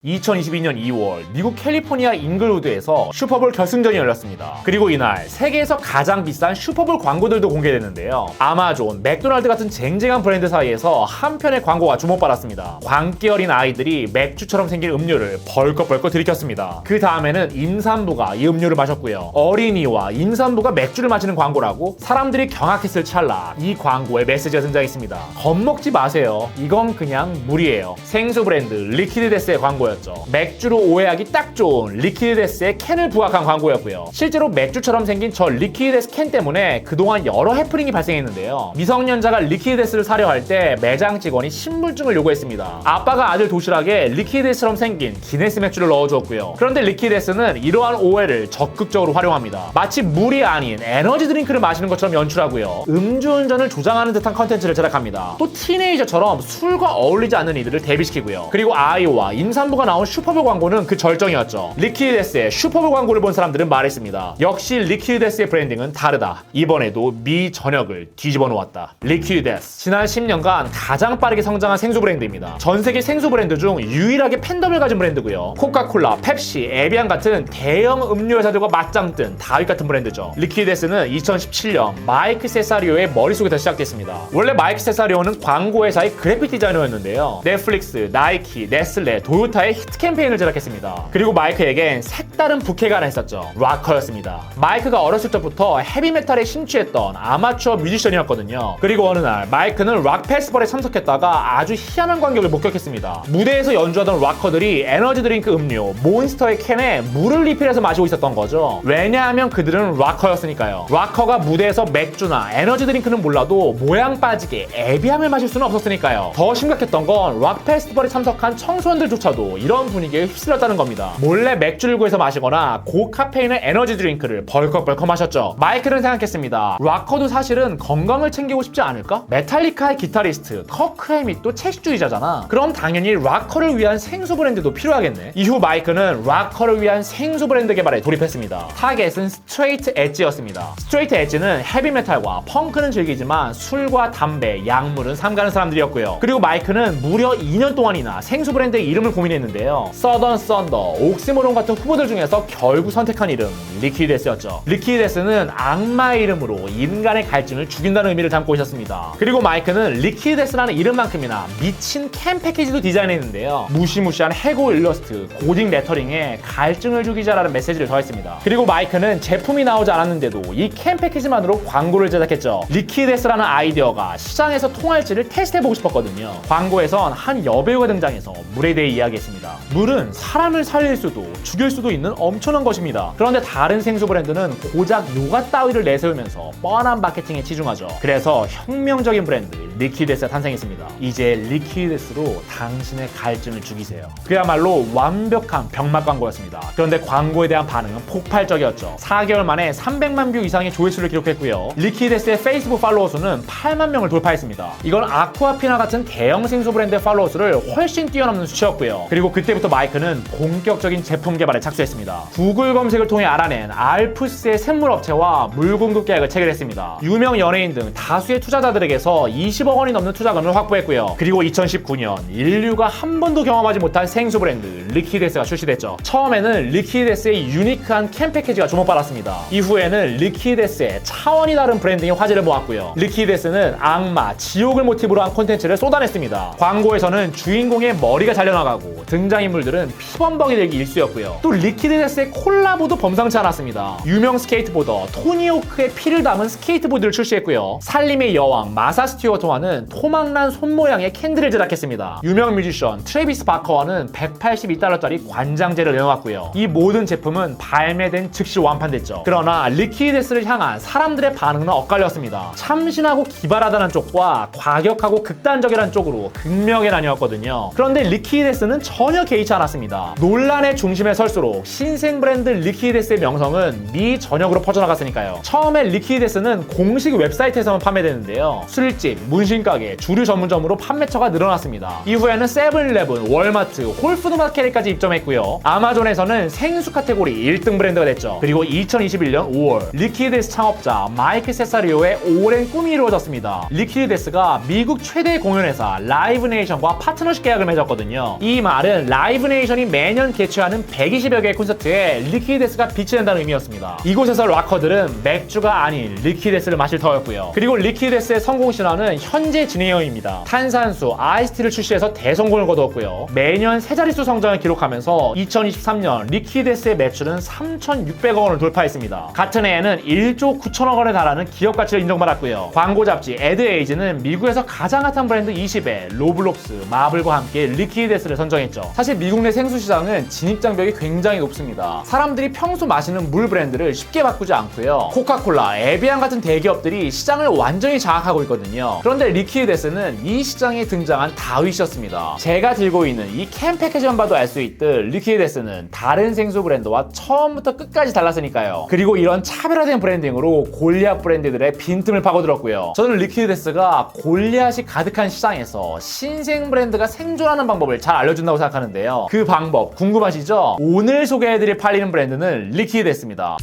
2022년 2월 미국 캘리포니아 잉글우드에서 슈퍼볼 결승전이 열렸습니다. 그리고 이날 세계에서 가장 비싼 슈퍼볼 광고들도 공개됐는데요. 아마존, 맥도날드 같은 쟁쟁한 브랜드 사이에서 한 편의 광고가 주목받았습니다. 광기 어린 아이들이 맥주처럼 생긴 음료를 벌컥벌컥 들이켰습니다. 그 다음에는 임산부가 이 음료를 마셨고요. 어린이와 임산부가 맥주를 마시는 광고라고 사람들이 경악했을 찰나 이 광고에 메시지가 등장했습니다. 겁먹지 마세요. 이건 그냥 물이에요. 생수 브랜드 리퀴드데스의 광고였죠. 맥주로 오해하기 딱 좋은 리퀴드데스의 캔을 부각한 광고였고요. 실제로 맥주처럼 생긴 저 리퀴드데스 캔 때문에 그동안 여러 해프닝이 발생했는데요. 미성년자가 리퀴드데스를 사려 할 때 매장 직원이 신분증을 요구했습니다. 아빠가 아들 도시락에 리퀴드데스처럼 생긴 기네스 맥주를 넣어주었고요. 그런데 리퀴드데스는 이러한 오해를 적극적으로 활용합니다. 마치 물이 아닌 에너지 드링크를 마시는 것처럼 연출하고요. 음주운전을 조장하는 듯한 컨텐츠를 제작합니다. 또 티네이저처럼 술과 어울리지 않는 이들을 데뷔시키고요. 그리고 아이와 임산부가 나온 슈퍼볼 광고는 그 절정이었죠. 리퀴드데스의 슈퍼볼 광고를 본 사람들은 말했습니다. 역시 리퀴드데스의 브랜딩은 다르다. 이번에도 미 전역을 뒤집어 놓았다. 리퀴드데스. 지난 10년간 가장 빠르게 성장한 생수 브랜드입니다. 전 세계 생수 브랜드 중 유일하게 팬덤을 가진 브랜드고요. 코카콜라, 펩시, 에비안 같은 대형 음료 회사들과 맞짱 뜬 다윗 같은 브랜드죠. 리퀴드데스는 2017년 마이크 세사리오의 머릿속에서 시작됐습니다. 원래 마이크 세사리오는 광고 회사의 그래픽 디자이너였는데요. 넷플릭스, 나이키, 네슬레, 도요타의 히트 캠페인을 제작했습니다. 그리고 마이크에겐 색다른 부캐가 하나 있었죠. 락커였습니다. 마이크가 어렸을 때부터 헤비메탈에 심취했던 아마추어 뮤지션이었거든요. 그리고 어느 날 마이크는 락 페스티벌에 참석했다가 아주 희한한 광경을 목격했습니다. 무대에서 연주하던 락커들이 에너지 드링크 음료 몬스터의 캔에 물을 리필해서 마시고 있었던 거죠. 왜냐하면 그들은 락커였으니까요. 락커가 무대에서 맥주나 에너지 드링크는 몰라도 모양 빠지게 에비암을 마실 수는 없었으니까요. 더 심각했던 건 락 페스티벌에 참석한 청소년들조차도 이런 분위기에 휩쓸렸다는 겁니다. 몰래 맥주를 구해서 마시거나 고카페인의 에너지 드링크를 벌컥벌컥 마셨죠. 마이크는 생각했습니다. 락커도 사실은 건강을 챙기고 싶지 않을까? 메탈리카의 기타리스트 커크 해밋도 채식주의자잖아. 그럼 당연히 락커를 위한 생수 브랜드도 필요하겠네. 이후 마이크는 락커를 위한 생수 브랜드 개발에 돌입했습니다. 타겟은 스트레이트 엣지였습니다. 스트레이트 엣지는 헤비메탈과 펑크는 즐기지만 술과 담배, 약물은 삼가는 사람들이었고요. 그리고 마이크는 무려 2년 동안이나 생수 브랜드의 이름을 고민했는데요. 서던 썬더, 옥시모론 같은 후보들 중에서 결국 선택한 이름 리퀴드데스였죠. 리퀴드데스는 악마의 이름으로 인간의 갈증을 죽인다는 의미를 담고 있었습니다. 그리고 마이크는 리퀴드데스라는 이름만큼이나 미친 캠 패키지도 디자인했는데요. 무시무시한 해고 일러스트, 고딕 레터링에 갈증을 죽이자라는 메시지를 더했습니다. 그리고 마이크는 제품이 나오지 않았는데도 이 캠 패키지만으로 광고를 제작했죠. 리퀴드데스라는 아이디어가 시장에서 통할지를 테스트해보고 싶었거든요. 광고에선 한 여배우가 등장해서 물에 대해 이야기했습니다. 물은 사람을 살릴 수도 죽일 수도 있는 엄청난 것입니다. 그런데 다른 생수 브랜드는 고작 요가 따위를 내세우면서 뻔한 마케팅에 치중하죠. 그래서 혁명적인 브랜드 리퀴드데스가 탄생했습니다. 이제 리퀴드데스로 당신의 갈증을 죽이세요. 그야말로 완벽한 병맛 광고였습니다. 그런데 광고에 대한 반응은 폭발적이었죠. 4개월 만에 300만 뷰 이상의 조회수를 기록했고요. 리퀴드데스의 페이스북 팔로워 수는 8만 명을 돌파했습니다. 이건 아쿠아피나 같은 대형 생수 브랜드의 팔로워 수를 훨씬 뛰어넘는 수치였고요. 그리고 그때부터 마이크는 본격적인 제품 개발에 착수했습니다. 구글 검색을 통해 알아낸 알프스의 샘물 업체와 물 공급 계약을 체결했습니다. 유명 연예인 등 다수의 투자자들에게서 20억 원이 넘는 투자금을 확보했고요. 그리고 2019년 인류가 한 번도 경험하지 못한 생수 브랜드 리퀴드데스가 출시됐죠. 처음에는 리퀴드데스의 유니크한 캠 패키지가 주목받았습니다. 이후에는 리퀴드데스의 차원이 다른 브랜딩이 화제를 모았고요. 리퀴드데스는 악마, 지옥을 모티브로 한 콘텐츠를 쏟아냈습니다. 광고에서는 주인공의 머리가 잘려나가고 등장인물들은 피범벅이 되기 일쑤였고요. 또 리퀴드데스의 콜라보도 범상치 않았습니다. 유명 스케이트보더 토니 호크의 피를 담은 스케이트보드를 출시했고요. 살림의 여왕 마사 스튜어트와는 토막난 손 모양의 캔들을 제작했습니다. 유명 뮤지션 트래비스 바커와는 182달러짜리 관장제를 내놓았고요. 이 모든 제품은 발매된 즉시 완판됐죠. 그러나 리퀴드데스를 향한 사람들의 반응은 엇갈렸습니다. 참신하고 기발하다는 쪽과 과격하고 극단적이라는 쪽으로 극명히 나뉘었거든요. 그런데 리퀴드데스는 전혀 개의치 않았습니다. 논란의 중심에 설수록 신생 브랜드 리퀴드데스의 명성은 미 전역으로 퍼져나갔으니까요. 처음에 리퀴드데스는 공식 웹사이트에서만 판매되는데요. 술집, 문신가게, 주류 전문점으로 판매처가 늘어났습니다. 이후에는 세븐일레븐, 월마트, 홀푸드마켓까지 입점했고요. 아마존에서는 생수 카테고리 1등 브랜드가 됐죠. 그리고 2021년 5월 리퀴드데스 창업자 마이크 세사리오의 오랜 꿈이 이루어졌습니다. 리퀴드데스가 미국 최대 공연회사 라이브 네이션과 파트너십 계약을 맺었거든요. 이 말은 말은 라이브 네이션이 매년 개최하는 120여 개의 콘서트에 리퀴드데스가 빛이 난다는 의미였습니다. 이곳에서 락커들은 맥주가 아닌 리퀴드데스를 마실 터였고요. 그리고 리퀴드데스의 성공 신화는 현재 진행형입니다. 탄산수, 아이스티를 출시해서 대성공을 거두었고요. 매년 세 자릿수 성장을 기록하면서 2023년 리퀴드데스의 매출은 3,600억 원을 돌파했습니다. 같은 해에는 1조 9천억 원에 달하는 기업 가치를 인정받았고요. 광고 잡지 에드에이지는 미국에서 가장 핫한 브랜드 20에 로블록스, 마블과 함께 리퀴드데스를 선정했죠. 사실 미국 내 생수 시장은 진입장벽이 굉장히 높습니다. 사람들이 평소 마시는 물 브랜드를 쉽게 바꾸지 않고요. 코카콜라, 에비앙 같은 대기업들이 시장을 완전히 장악하고 있거든요. 그런데 리퀴드데스는 이 시장에 등장한 다윗이었습니다. 제가 들고 있는 이 캔 패키지만 봐도 알 수 있듯 리퀴드데스는 다른 생수 브랜드와 처음부터 끝까지 달랐으니까요. 그리고 이런 차별화된 브랜딩으로 골리앗 브랜드들의 빈틈을 파고들었고요. 저는 리퀴드데스가 골리앗이 가득한 시장에서 신생 브랜드가 생존하는 방법을 잘 알려준다고 생각하는데요. 그 방법 궁금하시죠? 오늘 소개해드릴 팔리는 브랜드는 리퀴드데스입니다.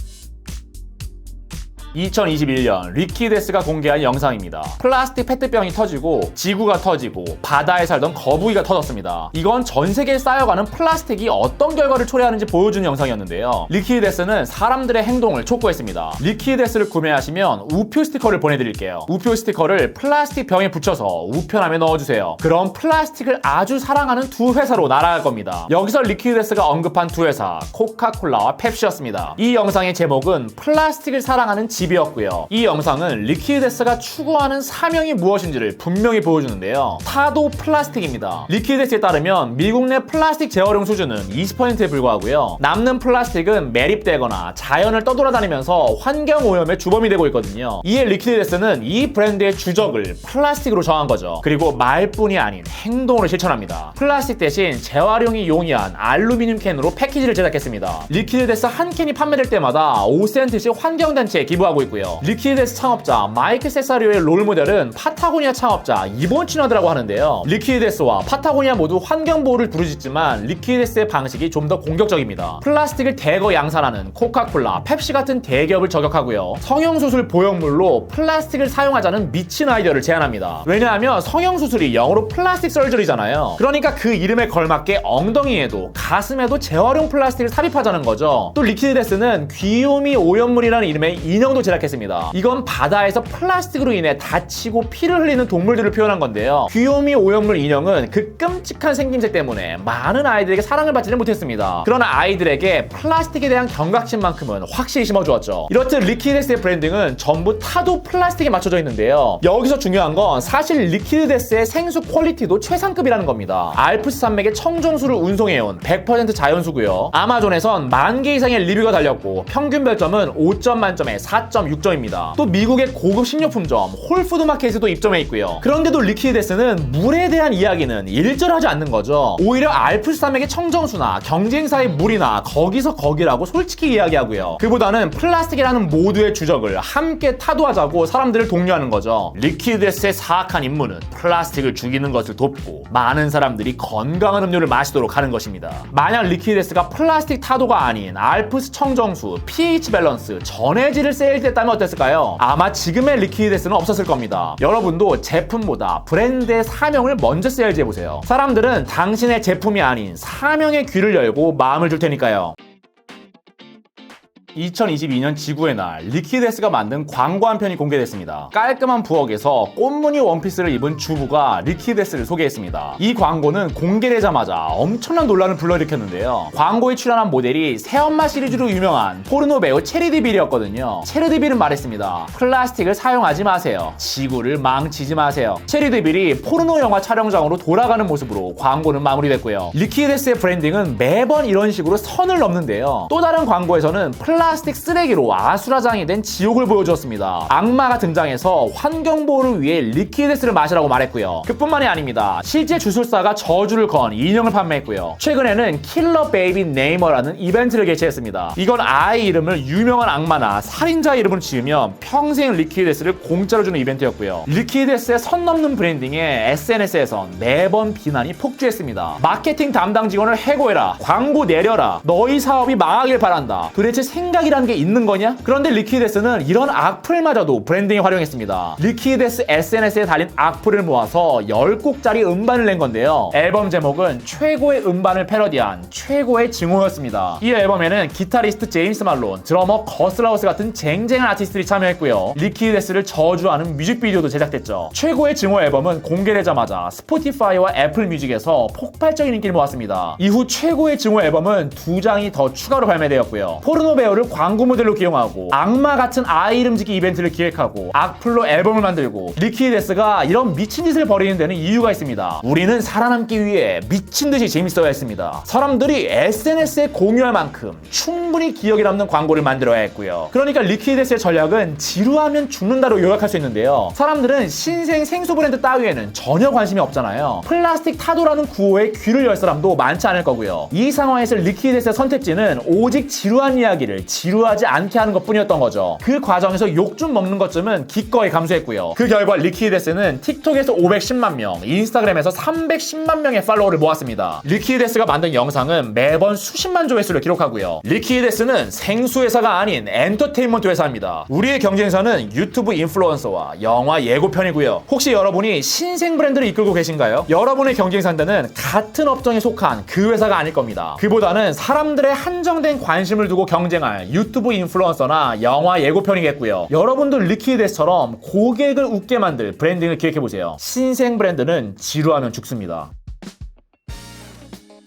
2021년 리퀴드데스가 공개한 영상입니다. 플라스틱 페트병이 터지고 지구가 터지고 바다에 살던 거북이가 터졌습니다. 이건 전 세계에 쌓여가는 플라스틱이 어떤 결과를 초래하는지 보여주는 영상이었는데요. 리퀴드데스는 사람들의 행동을 촉구했습니다. 리퀴드데스를 구매하시면 우표 스티커를 보내드릴게요. 우표 스티커를 플라스틱 병에 붙여서 우편함에 넣어주세요. 그럼 플라스틱을 아주 사랑하는 두 회사로 날아갈 겁니다. 여기서 리퀴드데스가 언급한 두 회사, 코카콜라와 펩시였습니다. 이 영상의 제목은 플라스틱을 사랑하는 집이었고요. 이 영상은 리퀴드데스가 추구하는 사명이 무엇인지를 분명히 보여주는데요. 타도 플라스틱입니다. 리퀴드데스에 따르면 미국 내 플라스틱 재활용 수준은 20%에 불과하고요. 남는 플라스틱은 매립되거나 자연을 떠돌아다니면서 환경오염의 주범이 되고 있거든요. 이에 리퀴드데스는 이 브랜드의 주적을 플라스틱으로 정한 거죠. 그리고 말뿐이 아닌 행동으로 실천합니다. 플라스틱 대신 재활용이 용이한 알루미늄 캔으로 패키지를 제작했습니다. 리퀴드데스 한 캔이 판매될 때마다 5센트씩 환경단체에 기부하고 있고요. 리퀴드데스 창업자 마이크 세사리오의 롤모델은 파타고니아 창업자 이본 치너드라고 하는데요. 리퀴드데스와 파타고니아 모두 환경보호를 부르짖지만 리퀴드데스의 방식이 좀 더 공격적입니다. 플라스틱을 대거 양산하는 코카콜라, 펩시 같은 대기업을 저격하고요. 성형수술 보형물로 플라스틱을 사용하자는 미친 아이디어를 제안합니다. 왜냐하면 성형수술이 영어로 플라스틱 서저리잖아요. 그러니까 그 이름에 걸맞게 엉덩이에도 가슴에도 재활용 플라스틱을 삽입하자는 거죠. 또 리퀴드데스는 귀요미 오염물이라는 이름의 인형도 제작했습니다. 이건 바다에서 플라스틱으로 인해 다치고 피를 흘리는 동물들을 표현한 건데요. 귀요미 오염물 인형은 그 끔찍한 생김새 때문에 많은 아이들에게 사랑을 받지는 못했습니다. 그러나 아이들에게 플라스틱에 대한 경각심만큼은 확실히 심어주었죠. 이렇듯 리퀴드데스의 브랜딩은 전부 타도 플라스틱에 맞춰져 있는데요. 여기서 중요한 건 사실 리퀴드데스의 생수 퀄리티도 최상급이라는 겁니다. 알프스 산맥의 청정수를 운송해온 100% 자연수고요. 아마존에선 10,000개 이상의 리뷰가 달렸고 평균 별점은 5점 만점에 4.6점입니다. 또 미국의 고급 식료품점 홀푸드마켓에도 입점해 있고요. 그런데도 리퀴드데스는 물에 대한 이야기는 일절하지 않는 거죠. 오히려 알프스 산맥의 청정수나 경쟁사의 물이나 거기서 거기라고 솔직히 이야기하고요. 그보다는 플라스틱이라는 모두의 주적을 함께 타도하자고 사람들을 독려하는 거죠. 리퀴드데스의 사악한 임무는 플라스틱을 죽이는 것을 돕고 많은 사람들이 건강한 음료를 마시도록 하는 것입니다. 만약 리퀴드데스가 플라스틱 타도가 아닌 알프스 청정수, pH 밸런스, 전해질을 세일즈했다면 어땠을까요? 아마 지금의 리퀴드데스는 없었을 겁니다. 여러분도 제품보다 브랜드의 사명을 먼저 세일즈해보세요. 사람들은 당신의 제품이 아닌 사명의 귀를 열고 마음을 줄 테니까요. 2022년 지구의 날, 리퀴드데스가 만든 광고 한 편이 공개됐습니다. 깔끔한 부엌에서 꽃무늬 원피스를 입은 주부가 리퀴드데스를 소개했습니다. 이 광고는 공개되자마자 엄청난 논란을 불러일으켰는데요. 광고에 출연한 모델이 새엄마 시리즈로 유명한 포르노 배우 체리디 빌이었거든요. 체리디 빌은 말했습니다. 플라스틱을 사용하지 마세요. 지구를 망치지 마세요. 체리디 빌이 포르노 영화 촬영장으로 돌아가는 모습으로 광고는 마무리됐고요. 리퀴드데스의 브랜딩은 매번 이런 식으로 선을 넘는데요. 또 다른 광고에서는 플라스틱 쓰레기로 아수라장이 된 지옥을 보여주었습니다. 악마가 등장해서 환경보호를 위해 리퀴드데스를 마시라고 말했고요. 그뿐만이 아닙니다. 실제 주술사가 저주를 건 인형을 판매했고요. 최근에는 킬러 베이비 네이머라는 이벤트를 개최했습니다. 이건 아이 이름을 유명한 악마나 살인자 이름으로 지으면 평생 리퀴드데스를 공짜로 주는 이벤트였고요. 리퀴드데스의 선 넘는 브랜딩에 SNS에선 매번 비난이 폭주했습니다. 마케팅 담당 직원을 해고해라. 광고 내려라. 너희 사업이 망하길 바란다. 도대체 생각 신작이라는 게 있는 거냐? 그런데 리퀴드에스는 이런 악플마저도 브랜딩에 활용했습니다. 리퀴드에스 SNS에 달린 악플을 모아서 10곡짜리 음반을 낸 건데요. 앨범 제목은 최고의 음반을 패러디한 최고의 증오였습니다. 이 앨범에는 기타리스트 제임스 말론, 드러머 거슬라우스 같은 쟁쟁한 아티스트들이 참여했고요. 리퀴드에스를 저주하는 뮤직비디오도 제작됐죠. 최고의 증오 앨범은 공개되자마자 스포티파이와 애플 뮤직에서 폭발적인 인기를 모았습니다. 이후 최고의 증오 앨범은 2장이 더 추가로 발매되었고요. 포르노 배우를 광고 모델로 기용하고 악마 같은 아이 이름 짓기 이벤트를 기획하고 악플로 앨범을 만들고 리퀴드에스가 이런 미친 짓을 벌이는 데는 이유가 있습니다. 우리는 살아남기 위해 미친 듯이 재밌어야 했습니다. 사람들이 SNS에 공유할 만큼 충분히 기억에 남는 광고를 만들어야 했고요. 그러니까 리퀴드에스의 전략은 지루하면 죽는다로 요약할 수 있는데요. 사람들은 신생 생수 브랜드 따위에는 전혀 관심이 없잖아요. 플라스틱 타도라는 구호에 귀를 열 사람도 많지 않을 거고요. 이 상황에서 리퀴드에스의 선택지는 오직 지루한 이야기를 지루하지 않게 하는 것뿐이었던 거죠. 그 과정에서 욕 좀 먹는 것쯤은 기꺼이 감수했고요. 그 결과 리퀴드에스는 틱톡에서 510만 명, 인스타그램에서 310만 명의 팔로워를 모았습니다. 리퀴드에스가 만든 영상은 매번 수십만 조회수를 기록하고요. 리퀴드에스는 생수 회사가 아닌 엔터테인먼트 회사입니다. 우리의 경쟁사는 유튜브 인플루언서와 영화 예고편이고요. 혹시 여러분이 신생 브랜드를 이끌고 계신가요? 여러분의 경쟁상대는 같은 업종에 속한 그 회사가 아닐 겁니다. 그보다는 사람들의 한정된 관심을 두고 경쟁할 유튜브 인플루언서나 영화 예고편이겠고요. 여러분도 리퀴드에스처럼 고객을 웃게 만들 브랜딩을 기획해보세요. 신생 브랜드는 지루하면 죽습니다.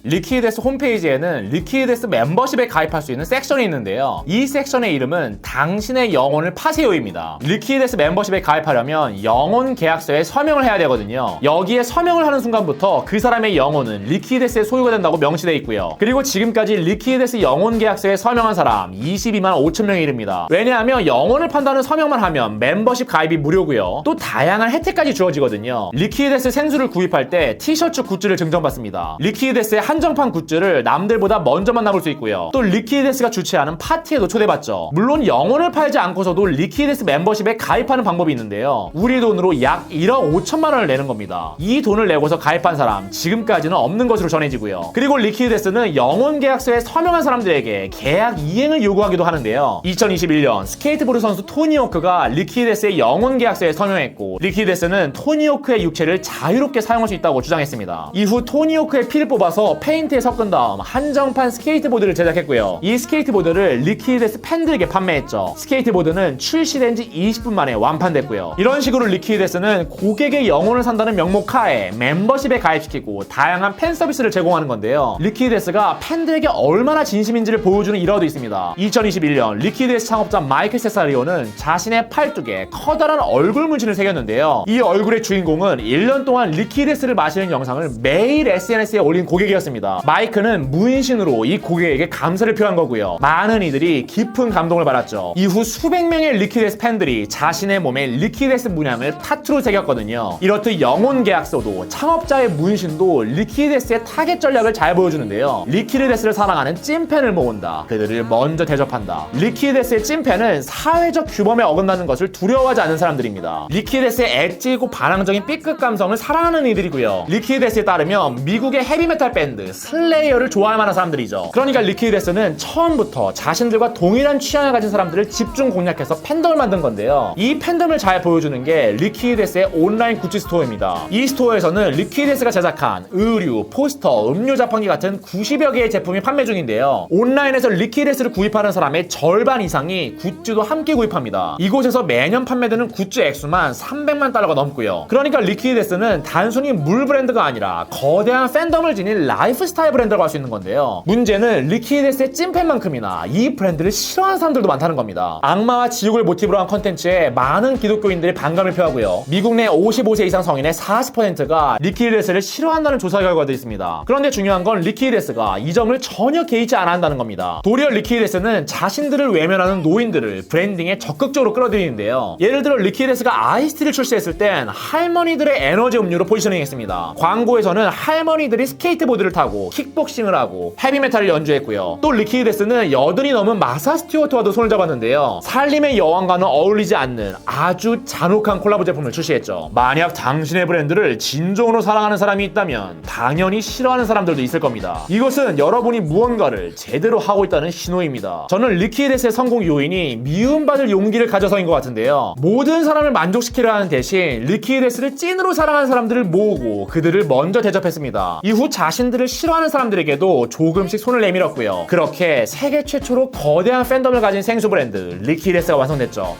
리퀴드에스 홈페이지에는 리퀴드에스 멤버십에 가입할 수 있는 섹션이 있는데요. 이 섹션의 이름은 당신의 영혼을 파세요입니다. 리퀴드에스 멤버십에 가입하려면 영혼 계약서에 서명을 해야 되거든요. 여기에 서명을 하는 순간부터 그 사람의 영혼은 리퀴드에스의 소유가 된다고 명시되어 있고요. 그리고 지금까지 리퀴드에스 영혼 계약서에 서명한 사람 22만 5천 명에 이릅니다. 왜냐하면 영혼을 판다는 서명만 하면 멤버십 가입이 무료고요. 또 다양한 혜택까지 주어지거든요. 리퀴드에스 생수를 구입할 때 티셔츠 굿즈를 증정받습니다. 리퀴드에스의 한정판 굿즈를 남들보다 먼저 만나볼 수 있고요. 또 리퀴드에스가 주최하는 파티에도 초대받죠. 물론 영혼을 팔지 않고서도 리퀴드에스 멤버십에 가입하는 방법이 있는데요. 우리 돈으로 약 1억 5천만 원을 내는 겁니다. 이 돈을 내고서 가입한 사람 지금까지는 없는 것으로 전해지고요. 그리고 리퀴드에스는 영혼 계약서에 서명한 사람들에게 계약 이행을 요구하기도 하는데요. 2021년 스케이트보드 선수 토니 호크가 리퀴드에스의 영혼 계약서에 서명했고 리퀴드에스는 토니 호크의 육체를 자유롭게 사용할 수 있다고 주장했습니다. 이후 토니 호크의 피를 뽑아서 페인트에 섞은 다음 한정판 스케이트보드를 제작했고요. 이 스케이트보드를 리퀴드에스 팬들에게 판매했죠. 스케이트보드는 출시된 지 20분 만에 완판됐고요. 이런 식으로 리퀴드에스는 고객의 영혼을 산다는 명목하에 멤버십에 가입시키고 다양한 팬 서비스를 제공하는 건데요. 리퀴드에스가 팬들에게 얼마나 진심인지를 보여주는 일화도 있습니다. 2021년 리퀴드에스 창업자 마이클 세사리오는 자신의 팔뚝에 커다란 얼굴 문신을 새겼는데요. 이 얼굴의 주인공은 1년 동안 리퀴드에스를 마시는 영상을 매일 SNS에 올린 고객이었습니다. 마이크는 무인신으로 이 고객에게 감사를 표한 거고요. 많은 이들이 깊은 감동을 받았죠. 이후 수백 명의 리퀴드에스 팬들이 자신의 몸에 리퀴드에스 문양을 타투로 새겼거든요. 이렇듯 영혼 계약서도 창업자의 문신도 리퀴드에스의 타겟 전략을 잘 보여주는데요. 리퀴드에스를 사랑하는 찐팬을 모은다. 그들을 먼저 대접한다. 리퀴드에스의 찐팬은 사회적 규범에 어긋나는 것을 두려워하지 않는 사람들입니다. 리퀴드에스의 엣지이고 반항적인 B급 감성을 사랑하는 이들이고요. 리퀴드에스에 따르면 미국의 헤비메탈 밴드 슬레이어를 좋아할 만한 사람들이죠. 그러니까 리퀴드에스는 처음부터 자신들과 동일한 취향을 가진 사람들을 집중 공략해서 팬덤을 만든 건데요. 이 팬덤을 잘 보여주는 게 리퀴드에스의 온라인 굿즈 스토어입니다. 이 스토어에서는 리퀴드에스가 제작한 의류, 포스터, 음료 자판기 같은 90여 개의 제품이 판매 중인데요. 온라인에서 리퀴드에스를 구입하는 사람의 절반 이상이 굿즈도 함께 구입합니다. 이곳에서 매년 판매되는 굿즈 액수만 300만 달러가 넘고요. 그러니까 리퀴드에스는 단순히 물 브랜드가 아니라 거대한 팬덤을 지닌 라이프스타일 브랜드라고 할 수 있는 건데요. 문제는 리퀴드에스의 찐팬만큼이나 이 브랜드를 싫어하는 사람들도 많다는 겁니다. 악마와 지옥을 모티브로 한 컨텐츠에 많은 기독교인들이 반감을 표하고요. 미국 내 55세 이상 성인의 40%가 리퀴드에스를 싫어한다는 조사 결과도 있습니다. 그런데 중요한 건 리퀴드에스가 이 점을 전혀 개의치 않아 한다는 겁니다. 도리어 리퀴드에스는 자신들을 외면하는 노인들을 브랜딩에 적극적으로 끌어들이는데요. 예를 들어 리퀴드에스가 아이스티를 출시했을 땐 할머니들의 에너지 음료로 포지셔닝했습니다. 광고에서는 할머니들이 스케이트보드를 타고 킥복싱을 하고 헤비메탈을 연주했고요. 또 리퀴드데스는 80이 넘은 마사 스튜어트와도 손을 잡았는데요. 살림의 여왕과는 어울리지 않는 아주 잔혹한 콜라보 제품을 출시했죠. 만약 당신의 브랜드를 진정으로 사랑하는 사람이 있다면 당연히 싫어하는 사람들도 있을 겁니다. 이것은 여러분이 무언가를 제대로 하고 있다는 신호입니다. 저는 리퀴드데스의 성공 요인이 미움받을 용기를 가져서인 것 같은데요. 모든 사람을 만족시키려 하는 대신 리퀴드데스를 찐으로 사랑하는 사람들을 모으고 그들을 먼저 대접했습니다. 이후 자신들을 싫어하는 사람들에게도 조금씩 손을 내밀었고요. 그렇게 세계 최초로 거대한 팬덤을 가진 생수 브랜드 리퀴드데스가 완성됐죠.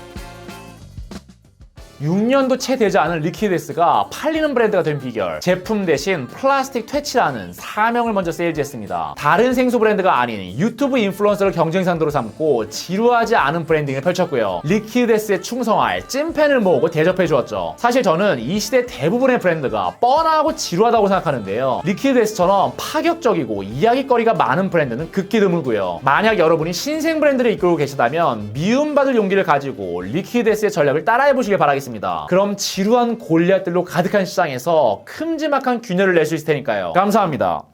6년도 채 되지 않은 리퀴드데스가 팔리는 브랜드가 된 비결, 제품 대신 플라스틱 퇴치라는 사명을 먼저 세일즈했습니다. 다른 생수 브랜드가 아닌 유튜브 인플루언서를 경쟁 상대로 삼고 지루하지 않은 브랜딩을 펼쳤고요. 리퀴드데스에 충성할 찐팬을 모으고 대접해 주었죠. 사실 저는 이 시대 대부분의 브랜드가 뻔하고 지루하다고 생각하는데요. 리퀴드데스처럼 파격적이고 이야기거리가 많은 브랜드는 극히 드물고요. 만약 여러분이 신생 브랜드를 이끌고 계시다면 미움받을 용기를 가지고 리퀴드데스의 전략을 따라해 보시길 바라겠습니다. 그럼 지루한 골리앗들로 가득한 시장에서 큼지막한 균열을 낼 수 있을 테니까요. 감사합니다.